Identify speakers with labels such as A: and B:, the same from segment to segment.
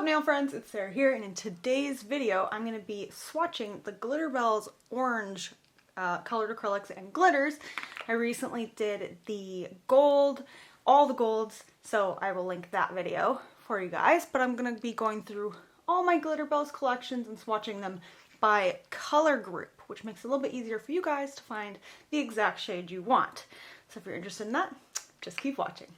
A: up, nail friends? It's Sarah here, and in today's video I'm going to be swatching the Glitterbels Orange colored acrylics and glitters. I recently did the gold, all the golds, so I will link that video for you guys, but I'm going to be going through all my Glitterbels collections and swatching them by color group, which makes it a little bit easier for you guys to find the exact shade you want. So if you're interested in that, just keep watching.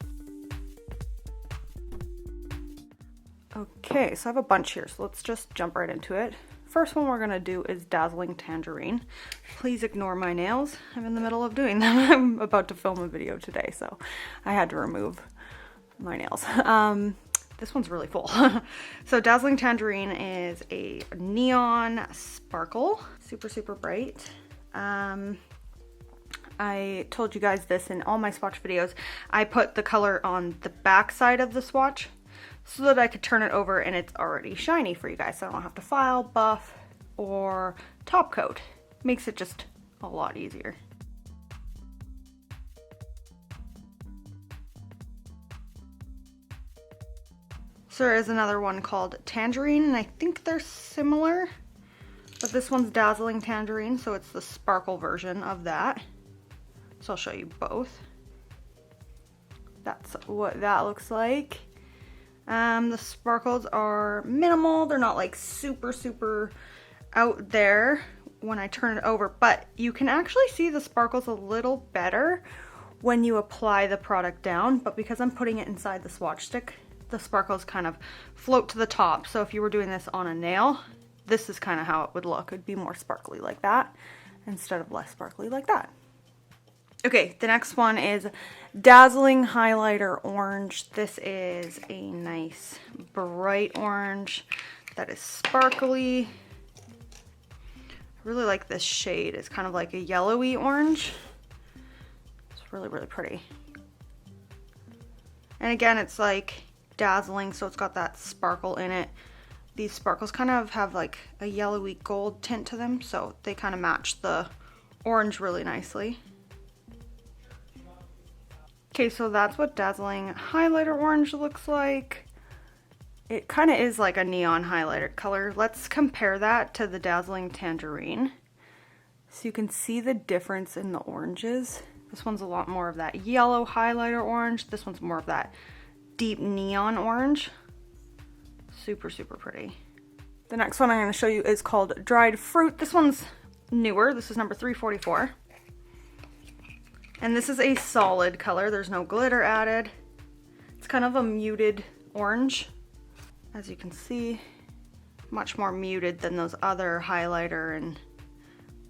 A: Okay, so I have a bunch here, so let's just jump right into it. First one we're gonna do is Dazzling Tangerine. Please ignore my nails. I'm in the middle of doing them. I'm about to film a video today, so I had to remove my nails. This one's really full. So Dazzling Tangerine is a neon sparkle, super bright. I told you guys this in all my swatch videos. I put the color on the back side of the swatch so that I could turn it over and it's already shiny for you guys, so I don't have to file, buff, or top coat. Makes it just a lot easier. So there is another one called Tangerine, and I think they're similar, but this one's Dazzling Tangerine, so it's the sparkle version of that. So I'll show you both. That's what that looks like. The sparkles are minimal. They're not like super out there when I turn it over, but you can actually see the sparkles a little better when you apply the product down, but because I'm putting it inside the swatch stick, the sparkles kind of float to the top. So if you were doing this on a nail, this is kind of how it would look. It'd be more sparkly like that instead of less sparkly like that. Okay, the next one is Dazzling Highlighter Orange. This is a nice bright orange that is sparkly. I really like this shade. It's kind of like a yellowy orange. It's really pretty. And again, it's like dazzling, so it's got that sparkle in it. These sparkles kind of have like a yellowy gold tint to them, so they kind of match the orange really nicely. Okay, so that's what Dazzling Highlighter Orange looks like. It kind of is like a neon highlighter color. Let's compare that to the Dazzling Tangerine. So you can see the difference in the oranges. This one's a lot more of that yellow highlighter orange. This one's more of that deep neon orange. Super pretty. The next one I'm going to show you is called Dried Fruit. This one's newer. This is number 344. And this is a solid color. There's no glitter added. It's kind of a muted orange. As you can see, much more muted than those other highlighter and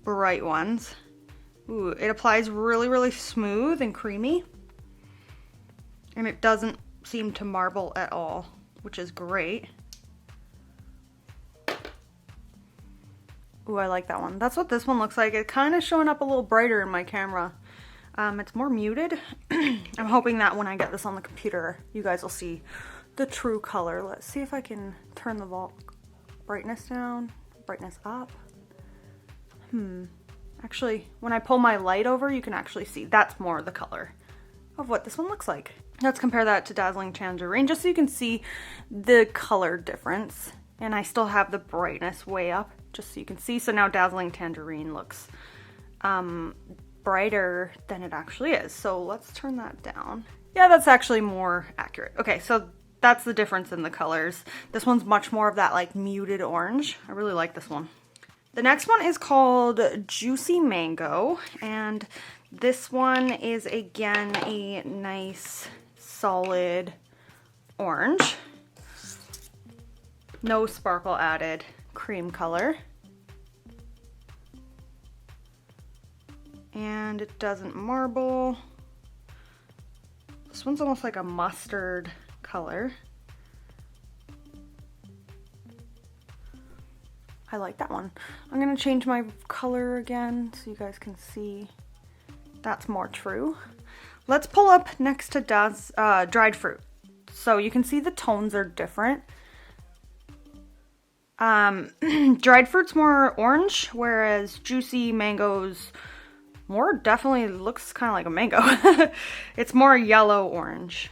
A: bright ones. Ooh, it applies really smooth and creamy. And it doesn't seem to marble at all, which is great. Ooh, I like that one. That's what this one looks like. It's kind of showing up a little brighter in my camera. It's more muted. I'm hoping that when I get this on the computer, you guys will see the true color. Let's see if I can turn the brightness down, brightness up. Actually, when I pull my light over, you can actually see that's more the color of what this one looks like. Let's compare that to Dazzling Tangerine, just so you can see the color difference. And I still have the brightness way up, just so you can see. So now Dazzling Tangerine looks brighter than it actually is. So let's turn that down. Yeah, that's actually more accurate. Okay, so that's the difference in the colors. This one's much more of that like muted orange. I really like this one. The next one is called Juicy Mango, and this one is again a nice solid orange. No sparkle added, cream color. And it doesn't marble. This one's almost like a mustard color. I like that one. I'm gonna change my color again so you guys can see that's more true. Let's pull up next to Dried Fruit. So you can see the tones are different. Dried Fruit's more orange, whereas Juicy Mango's more definitely looks kind of like a mango. It's more yellow orange.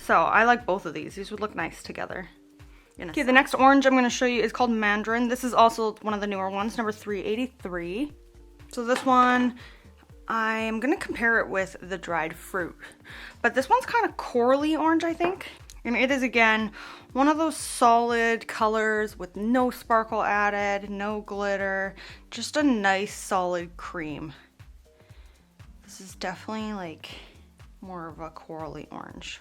A: So I like both of these. These would look nice together. Okay, the next orange I'm going to show you is called Mandarin. This is also one of the newer ones, number 383. So this one, I'm going to compare it with the dried fruit. But this one's kind of corally orange, I think. And it is, again, one of those solid colors with no sparkle added, no glitter, just a nice solid cream. This is definitely like more of a corally orange,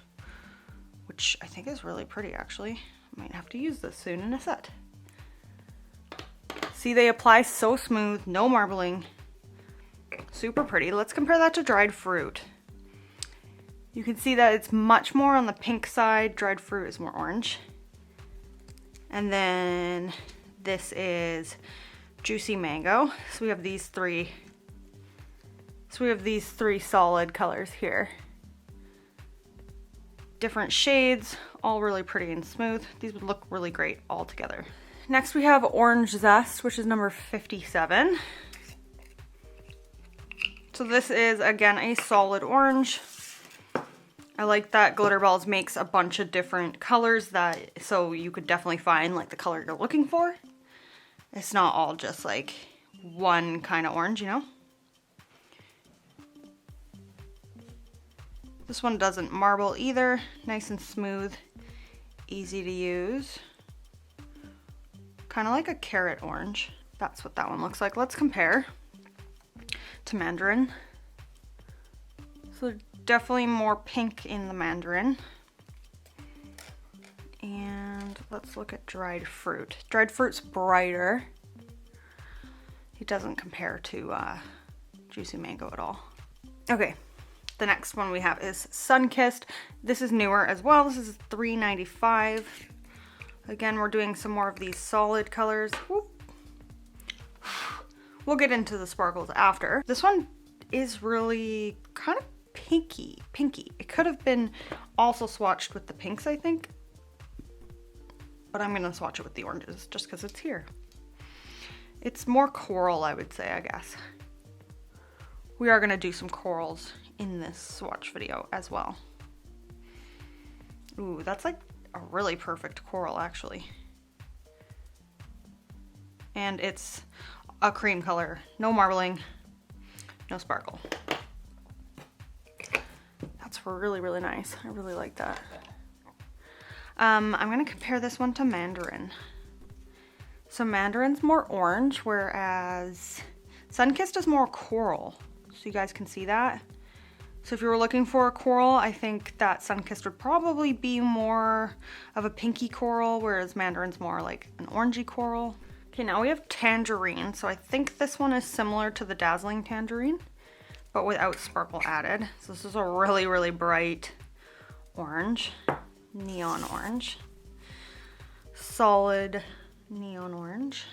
A: which I think is really pretty actually. Might have to use this soon in a set. See, they apply so smooth, no marbling, super pretty. Let's compare that to dried fruit. You can see that it's much more on the pink side. Dried fruit is more orange. And then this is juicy mango. So we have these three. So we have these three solid colors here. Different shades, all really pretty and smooth. These would look really great all together. Next we have Orange Zest, which is number 57. So this is, again, a solid orange. I like that Glitterbels makes a bunch of different colors so you could definitely find like the color you're looking for. It's not all just like one kind of orange, you know? This one doesn't marble either. Nice and smooth, easy to use. Kind of like a carrot orange. That's what that one looks like. Let's compare to Mandarin. So definitely more pink in the Mandarin. And let's look at dried fruit. Dried fruit's brighter. It doesn't compare to juicy mango at all. Okay. The next one we have is Sunkissed. This is newer as well. This is $3.95. Again, we're doing some more of these solid colors. Whoop. We'll get into the sparkles after. This one is really kind of pinky. It could have been also swatched with the pinks, I think. But I'm gonna swatch it with the oranges just because it's here. It's more coral, I would say, I guess. We are gonna do some corals in this swatch video as well. Ooh, that's like a really perfect coral actually. And it's a cream color, no marbling, no sparkle. That's really, really nice. I really like that. I'm gonna compare this one to Mandarin. So Mandarin's more orange, whereas Sunkissed is more coral. So you guys can see that. So if you were looking for a coral, I think that Sunkissed would probably be more of a pinky coral, whereas Mandarin's more like an orangey coral. Okay, now we have Tangerine. So I think this one is similar to the Dazzling Tangerine, but without sparkle added. So this is a really, really bright orange, neon orange, solid neon orange.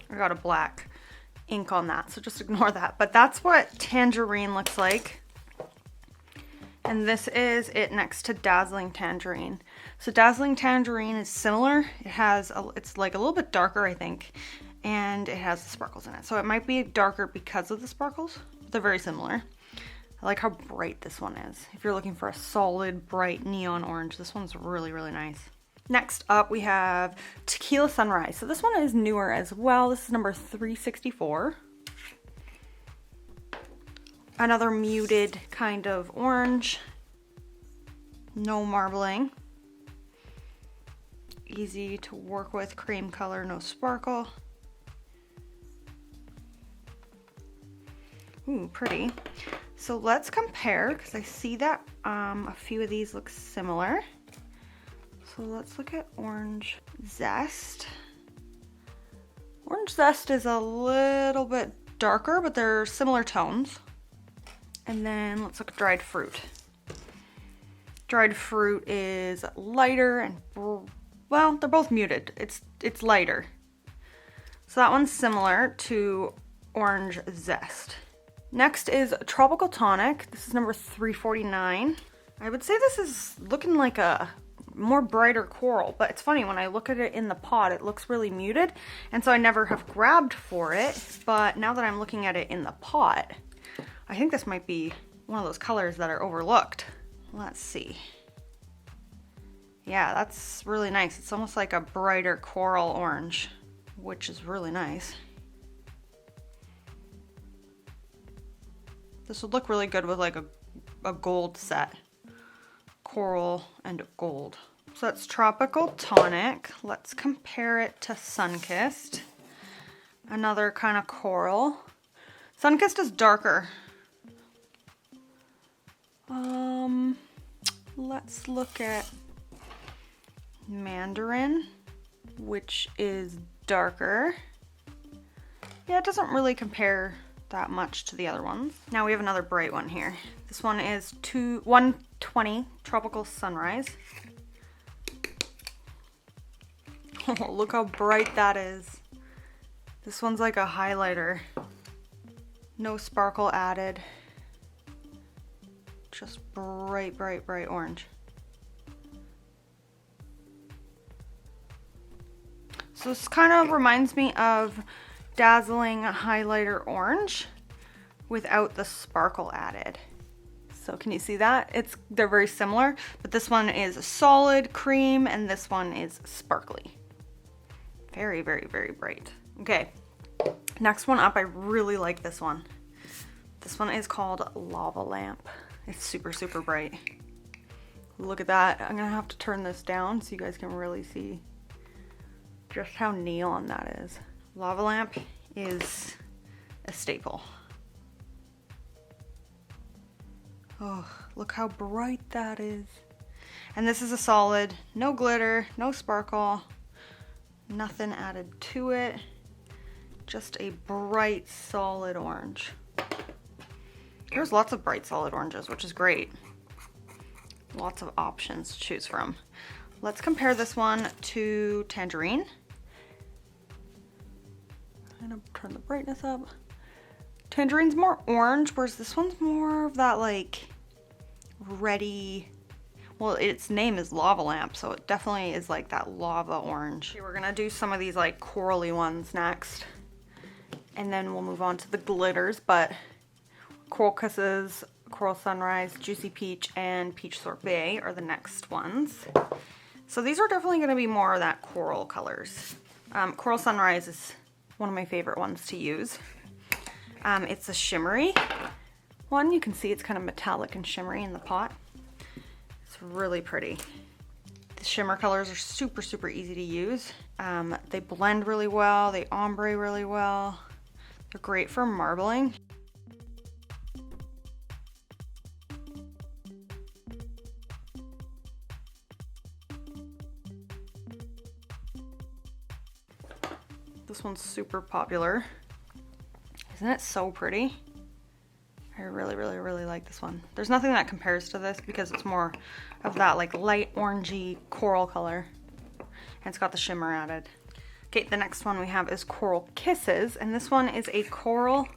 A: I got a black ink on that, so just ignore that. But that's what Tangerine looks like. And this is it next to Dazzling Tangerine. So Dazzling Tangerine is similar. It's like a little bit darker, I think, and it has the sparkles in it. So it might be darker because of the sparkles. They're very similar. I like how bright this one is. If you're looking for a solid, bright neon orange, this one's really, really nice. Next up, we have Tequila Sunrise. So this one is newer as well. This is number 364. Another muted kind of orange. No marbling. Easy to work with, cream color, no sparkle. Ooh, pretty. So let's compare, because I see that a few of these look similar. So let's look at Orange Zest. Orange Zest is a little bit darker, but they're similar tones. And then let's look at Dried Fruit. Dried Fruit is lighter and, well, they're both muted. It's lighter. So that one's similar to Orange Zest. Next is Tropical Tonic. This is number 349. I would say this is looking like a more brighter coral, but it's funny, when I look at it in the pot, it looks really muted, and so I never have grabbed for it, but now that I'm looking at it in the pot, I think this might be one of those colors that are overlooked. Let's see. Yeah, that's really nice. It's almost like a brighter coral orange, which is really nice. This would look really good with like a gold set. Coral and gold. So that's Tropical Tonic. Let's compare it to Sunkissed. Another kind of coral. Sunkissed is darker. Let's look at Mandarin, which is darker. Yeah, it doesn't really compare that much to the other ones. Now we have another bright one here. This one is 120 Tropical Sunrise. Oh, look how bright that is. This one's like a highlighter. No sparkle added. Just bright, bright, bright orange. So this kind of reminds me of Dazzling Highlighter Orange without the sparkle added. So can you see that? They're very similar, but this one is solid cream and this one is sparkly. Very, very, very bright. Okay, next one up, I really like this one. This one is called Lava Lamp. It's super, super bright. Look at that. I'm gonna have to turn this down so you guys can really see just how neon that is. Lava Lamp is a staple. Oh, look how bright that is. And this is a solid, no glitter, no sparkle, nothing added to it. Just a bright, solid orange. There's lots of bright, solid oranges, which is great. Lots of options to choose from. Let's compare this one to Tangerine. I'm gonna turn the brightness up. Tangerine's more orange, whereas this one's more of that like reddy, well, its name is Lava Lamp, so it definitely is like that lava orange. Okay, we're gonna do some of these like corally ones next, and then we'll move on to the glitters, but Coral Kisses, Coral Sunrise, Juicy Peach, and Peach Sorbet are the next ones. So these are definitely gonna be more of that coral colors. Coral Sunrise is one of my favorite ones to use. It's a shimmery one. You can see it's kind of metallic and shimmery in the pot. It's really pretty. The shimmer colors are super, super easy to use. They blend really well. They ombre really well. They're great for marbling. This one's super popular. Isn't it so pretty? I really, really, really like this one. There's nothing that compares to this because it's more of that like light orangey coral color. And it's got the shimmer added. Okay, the next one we have is Coral Kisses. And this one is a coral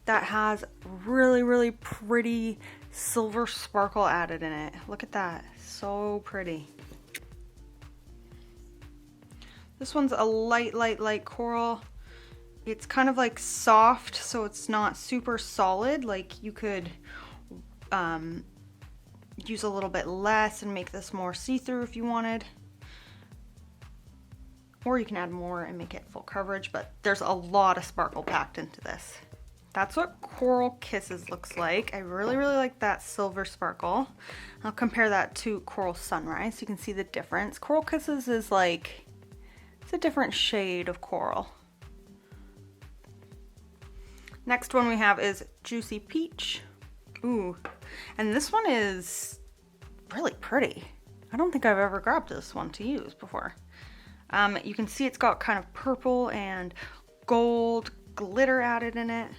A: that has really, really pretty silver sparkle added in it. Look at that, so pretty. This one's a light, light, light coral. It's kind of like soft, so it's not super solid. Like you could use a little bit less and make this more see-through if you wanted. Or you can add more and make it full coverage, but there's a lot of sparkle packed into this. That's what Coral Kisses looks like. I really, really like that silver sparkle. I'll compare that to Coral Sunrise so you can see the difference. Coral Kisses is like, it's a different shade of coral. Next one we have is Juicy Peach. Ooh, and this one is really pretty. I don't think I've ever grabbed this one to use before. You can see it's got kind of purple and gold glitter added in it.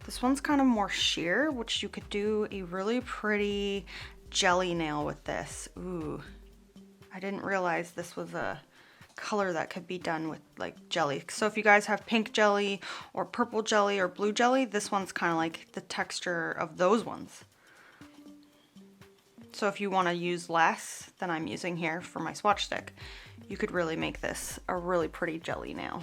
A: This one's kind of more sheer, which you could do a really pretty jelly nail with this. Ooh, I didn't realize this was a color that could be done with like jelly. So if you guys have pink jelly or purple jelly or blue jelly, this one's kind of like the texture of those ones. So if you want to use less than I'm using here for my swatch stick, you could really make this a really pretty jelly nail.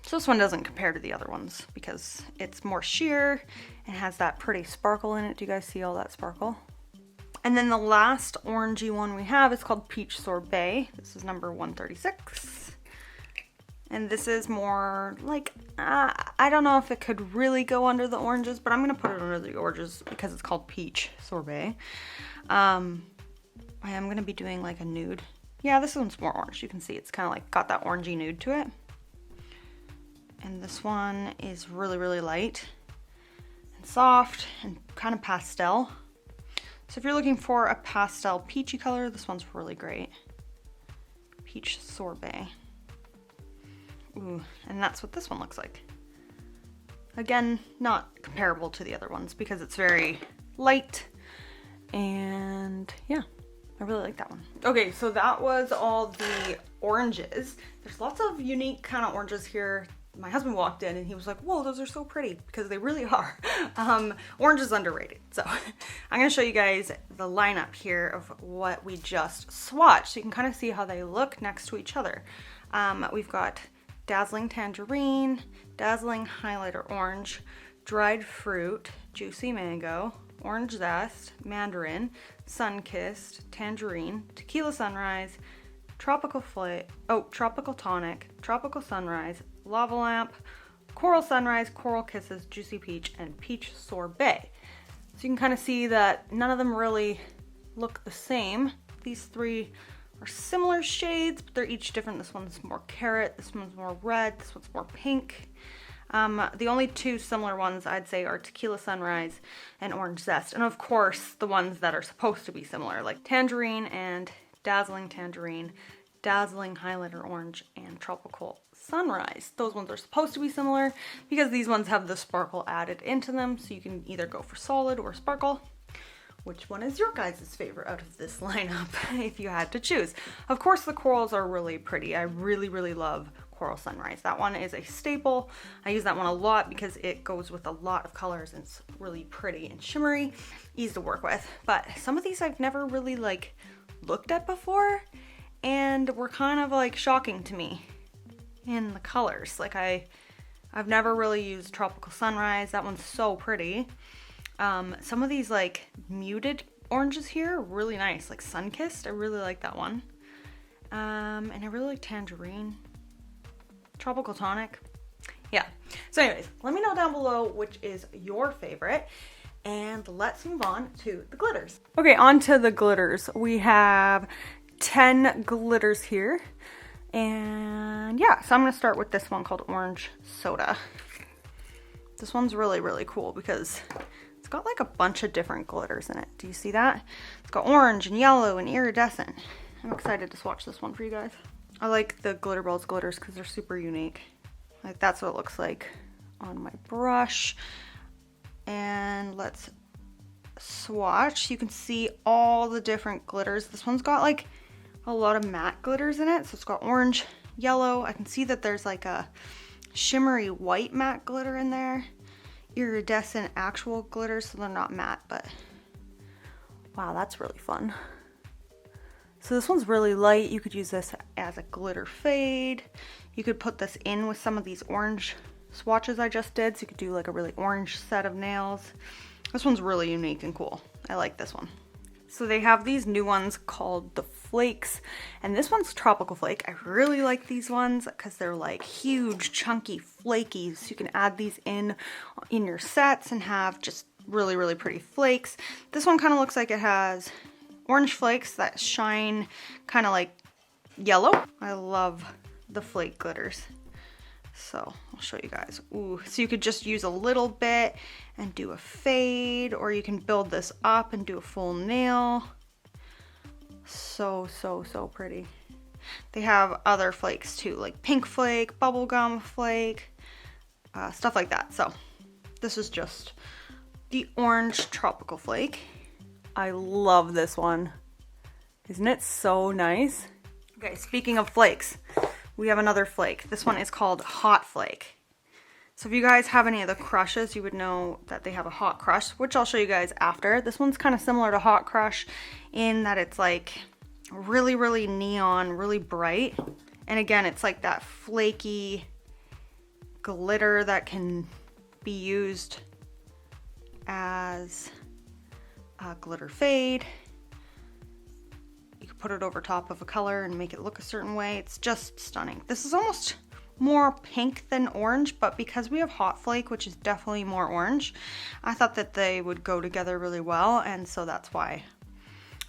A: So this one doesn't compare to the other ones because it's more sheer and has that pretty sparkle in it. Do you guys see all that sparkle? And then the last orangey one we have is called Peach Sorbet. This is number 136. And this is more like, I don't know if it could really go under the oranges, but I'm gonna put it under the oranges because it's called Peach Sorbet. I am gonna be doing like a nude. Yeah, this one's more orange. You can see it's kind of like got that orangey nude to it. And this one is really, really light and soft and kind of pastel. So if you're looking for a pastel peachy color, this one's really great. Peach Sorbet. Ooh, and that's what this one looks like. Again, not comparable to the other ones because it's very light. And yeah, I really like that one. Okay, so that was all the oranges. There's lots of unique kind of oranges here. My husband walked in and he was like, whoa, those are so pretty, because they really are. Orange is underrated. So I'm gonna show you guys the lineup here of what we just swatched so you can kind of see how they look next to each other. We've got Dazzling Tangerine, Dazzling Highlighter Orange, Dried Fruit, Juicy Mango, Orange Zest, Mandarin, Sunkissed, Tangerine, Tequila Sunrise, Tropical Flake, Tropical Tonic, Tropical Sunrise, Lava Lamp, Coral Sunrise, Coral Kisses, Juicy Peach, and Peach Sorbet. So you can kind of see that none of them really look the same. These three are similar shades, but they're each different. This one's more carrot, this one's more red, this one's more pink. The only two similar ones I'd say are Tequila Sunrise and Orange Zest. And of course, the ones that are supposed to be similar, like Tangerine and Dazzling Tangerine, Dazzling Highlighter Orange, and Tropical Sunrise. Those ones are supposed to be similar because these ones have the sparkle added into them, so you can either go for solid or sparkle. Which one is your guys' favorite out of this lineup if you had to choose? Of course, the corals are really pretty. I really, really love Coral Sunrise. That one is a staple. I use that one a lot because it goes with a lot of colors and it's really pretty and shimmery, easy to work with. But some of these I've never really like looked at before and were kind of like shocking to me in the colors. Like I've never really used Tropical Sunrise. That one's so pretty. Some of these like muted oranges here are really nice, like Sunkissed. I really like that one. And I really like Tangerine. Tropical Tonic. Yeah. So anyways, let me know down below which is your favorite. And let's move on to the glitters. Okay, on to the glitters. We have 10 glitters here. And yeah, so I'm gonna start with this one called Orange Soda. This one's really, really cool because it's got like a bunch of different glitters in it. Do you see that? It's got orange and yellow and iridescent. I'm excited to swatch this one for you guys. I like the Glitterbels glitters because they're super unique. Like that's what it looks like on my brush. And let's swatch. You can see all the different glitters. This one's got like a lot of matte glitters in it. So it's got orange, yellow. I can see that there's like a shimmery white matte glitter in there. Iridescent actual glitter, so they're not matte, but wow, that's really fun. So this one's really light. You could use this as a glitter fade. You could put this in with some of these orange swatches I just did, so you could do like a really orange set of nails. This one's really unique and cool. I like this one. So they have these new ones called the Flakes, and this one's Tropical Flake. I really like these ones because they're like huge, chunky, flaky. So you can add these in your sets and have just really, really pretty flakes. This one kind of looks like it has orange flakes that shine kind of like yellow. I love the flake glitters. So I'll show you guys. Ooh, so you could just use a little bit and do a fade, or you can build this up and do a full nail. So, so, so pretty. They have other flakes too, like pink flake, bubblegum flake, stuff like that. So this is just the orange Tropical Flake. I love this one. Isn't it so nice? Okay, speaking of flakes, we have another flake. This one is called Hot Flake. So if you guys have any of the crushes, you would know that they have a hot crush, which I'll show you guys after. This one's kind of similar to Hot Crush in that it's like really, really neon, really bright. And again, it's like that flaky glitter that can be used as a glitter fade. You can put it over top of a color and make it look a certain way. It's just stunning. This is almost more pink than orange, but because we have Hot Flake, which is definitely more orange, I thought that they would go together really well, and so that's why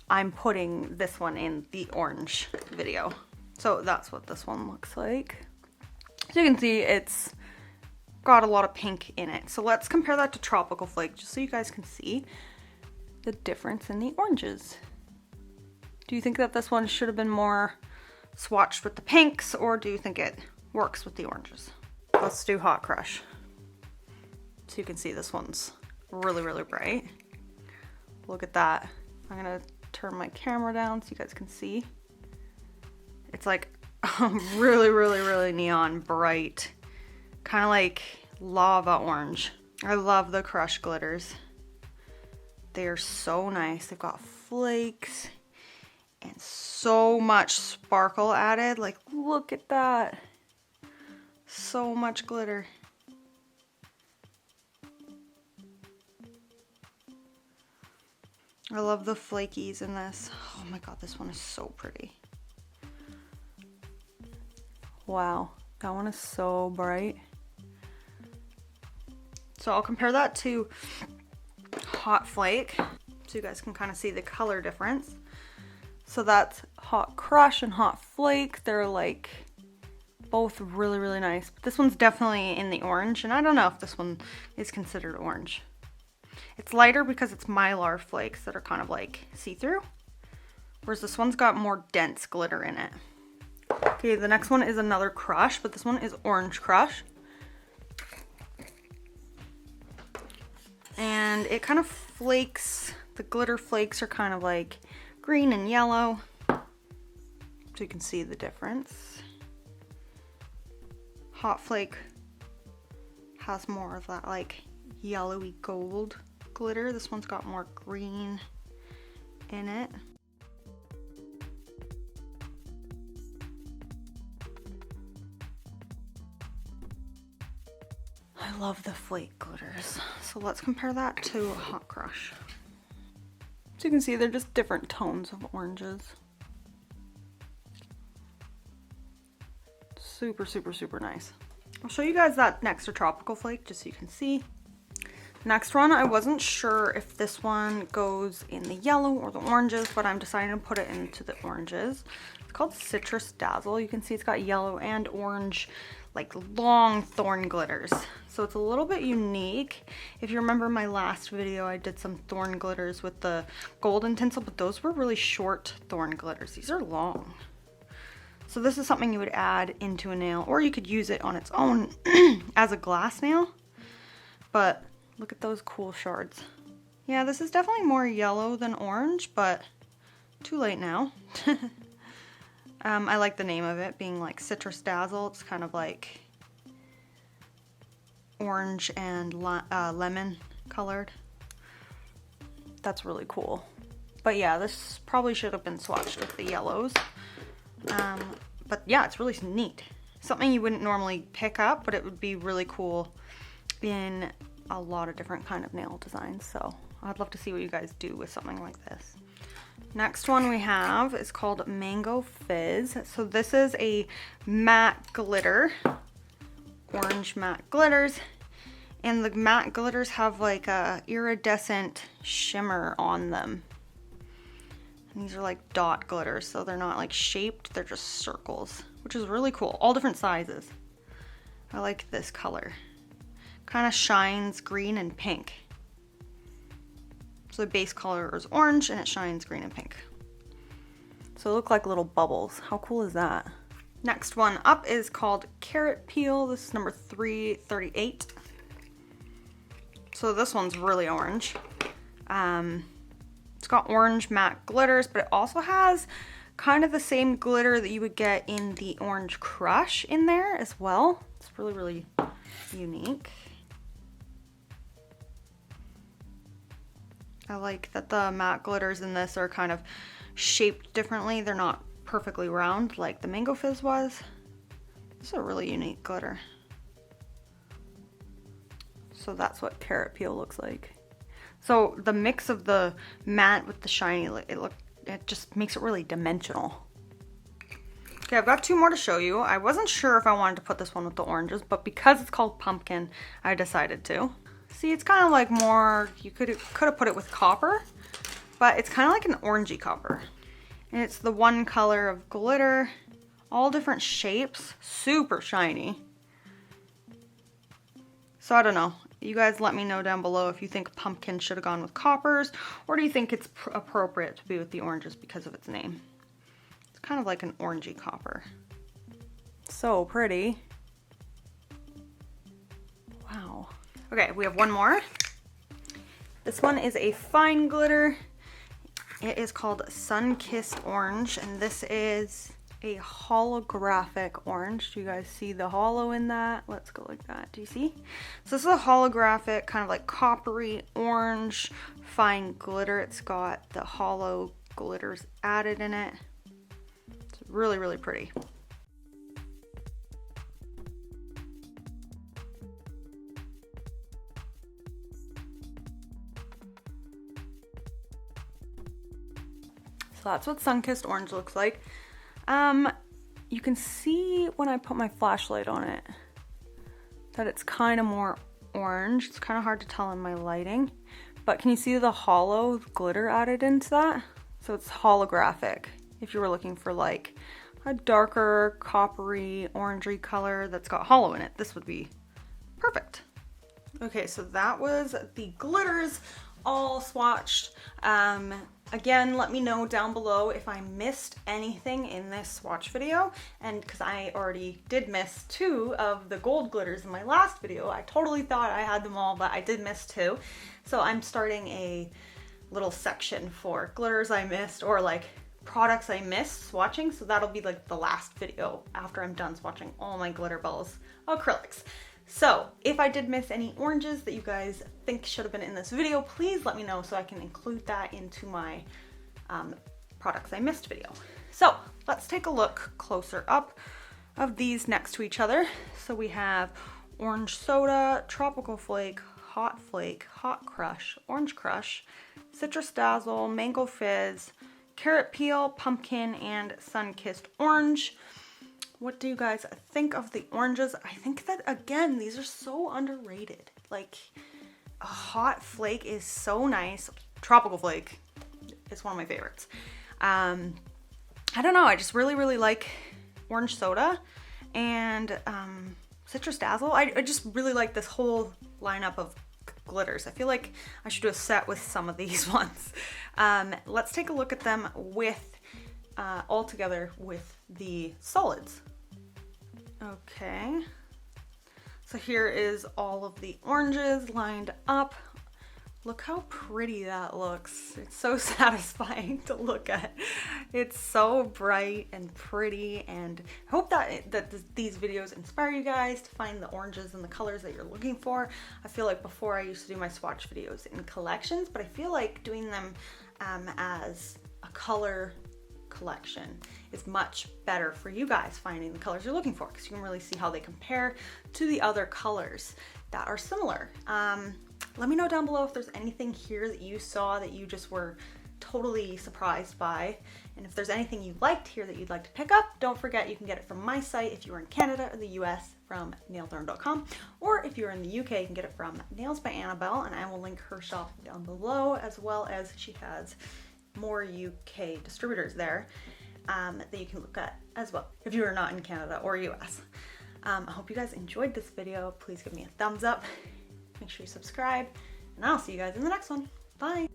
A: I'm putting this one in the orange video. So that's what this one looks like. So you can see it's got a lot of pink in it. So let's compare that to Tropical Flake, just so you guys can see the difference in the oranges. Do you think that this one should have been more swatched with the pinks, or do you think it works with the oranges? Let's do Hot Crush. So you can see this one's really, really bright. Look at that. I'm gonna turn my camera down so you guys can see. It's like really, really, really neon bright, kind of like lava orange. I love the Crush glitters. They are so nice. They've got flakes and so much sparkle added. Like, look at that. So much glitter. I love the flakies in this. Oh my god, this one is so pretty. Wow, that one is so bright. So I'll compare that to Hot Flake so you guys can kind of see the color difference. So that's Hot Crush and Hot Flake. They're like both really, really nice. But this one's definitely in the orange, and I don't know if this one is considered orange. It's lighter because it's Mylar flakes that are kind of like see-through, whereas this one's got more dense glitter in it. Okay, the next one is another Crush, but this one is Orange Crush. And it kind of flakes, the glitter flakes are kind of like green and yellow, so you can see the difference. Hot Flake has more of that like yellowy gold glitter. This one's got more green in it. I love the flake glitters. So let's compare that to Hot Crush. So you can see they're just different tones of oranges. Super, super, super nice. I'll show you guys that next to Tropical Flake just so you can see. Next one, I wasn't sure if this one goes in the yellow or the oranges, but I'm deciding to put it into the oranges. It's called Citrus Dazzle. You can see it's got yellow and orange, like long thorn glitters. So it's a little bit unique. If you remember my last video, I did some thorn glitters with the golden tinsel, but those were really short thorn glitters. These are long. So this is something you would add into a nail, or you could use it on its own as a glass nail. But look at those cool shards. Yeah, this is definitely more yellow than orange, but too late now. I like the name of it being like Citrus Dazzle. It's kind of like orange and lemon colored. That's really cool. But yeah, this probably should have been swatched with the yellows. But yeah, it's really neat. Something you wouldn't normally pick up, but it would be really cool in a lot of different kind of nail designs. So I'd love to see what you guys do with something like this. Next one we have is called Mango Fizz. So this is a matte glitter, orange matte glitters. And the matte glitters have like a iridescent shimmer on them. And these are like dot glitters, so they're not like shaped, they're just circles, which is really cool. All different sizes. I like this color. Kind of shines green and pink. So the base color is orange and it shines green and pink. So they look like little bubbles. How cool is that? Next one up is called Carrot Peel. This is number 338. So this one's really orange. It's got orange matte glitters, but it also has kind of the same glitter that you would get in the Orange Crush in there as well. It's really, really unique. I like that the matte glitters in this are kind of shaped differently. They're not perfectly round like the Mango Fizz was. This is a really unique glitter. So that's what Carrot Peel looks like. So the mix of the matte with the shiny, it just makes it really dimensional. Okay, I've got two more to show you. I wasn't sure if I wanted to put this one with the oranges, but because it's called Pumpkin, I decided to. See, it's kind of like more, you could have put it with copper, but it's kind of like an orangey copper. And it's the one color of glitter, all different shapes, super shiny. So I don't know. You guys let me know down below if you think Pumpkin should have gone with coppers, or do you think it's appropriate to be with the oranges because of its name? It's kind of like an orangey copper. So pretty. Wow. Okay, we have one more. This one is a fine glitter. It is called Sunkissed Orange, and this is a holographic orange. Do you guys see the hollow in that? Let's go like that. Do you see? So this is a holographic, kind of like coppery orange, fine glitter. It's got the hollow glitters added in it. It's really, really pretty. So that's what Sunkissed Orange looks like. You can see when I put my flashlight on it that it's kind of more orange. It's kind of hard to tell in my lighting, but can you see the hollow glitter added into that? So it's holographic. If you were looking for like a darker coppery orangey color that's got hollow in it, this would be perfect. Okay, so that was the glitters all swatched. Again, let me know down below if I missed anything in this swatch video, and because I already did miss 2 of the gold glitters in my last video. I totally thought I had them all, but I did miss 2. So I'm starting a little section for glitters I missed, or like products I missed swatching. So that'll be like the last video after I'm done swatching all my Glitterbels acrylics. So if I did miss any oranges that you guys think should have been in this video, please let me know so I can include that into my products I missed video. So let's take a look closer up of these next to each other. So we have Orange Soda, Tropical Flake, Hot Flake, Hot Crush, Orange Crush, Citrus Dazzle, Mango Fizz, Carrot Peel, Pumpkin, and Sunkissed Orange. What do you guys think of the oranges? I think that, again, these are so underrated. Like, a Hot Flake is so nice. Tropical Flake is one of my favorites. I don't know, I just really, really like Orange Soda and Citrus Dazzle. I just really like this whole lineup of glitters. I feel like I should do a set with some of these ones. Let's take a look at them with all together with the solids. Okay, so here is all of the oranges lined up. Look how pretty that looks. It's so satisfying to look at. It's so bright and pretty, and I hope that these videos inspire you guys to find the oranges and the colors that you're looking for. I feel like before I used to do my swatch videos in collections, but I feel like doing them as a color collection is much better for you guys finding the colors you're looking for, because you can really see how they compare to the other colors that are similar. Let me know down below if there's anything here that you saw that you just were totally surprised by, and if there's anything you liked here that you'd like to pick up. Don't forget you can get it from my site if you're in Canada or the US from nailtherm.com, or if you're in the UK you can get it from Nails by Annabelle, and I will link her shop down below, as well as she has more UK distributors there that you can look at as well if you are not in Canada or US. I hope you guys enjoyed this video. Please give me a thumbs up, make sure you subscribe, and I'll see you guys in the next one. Bye!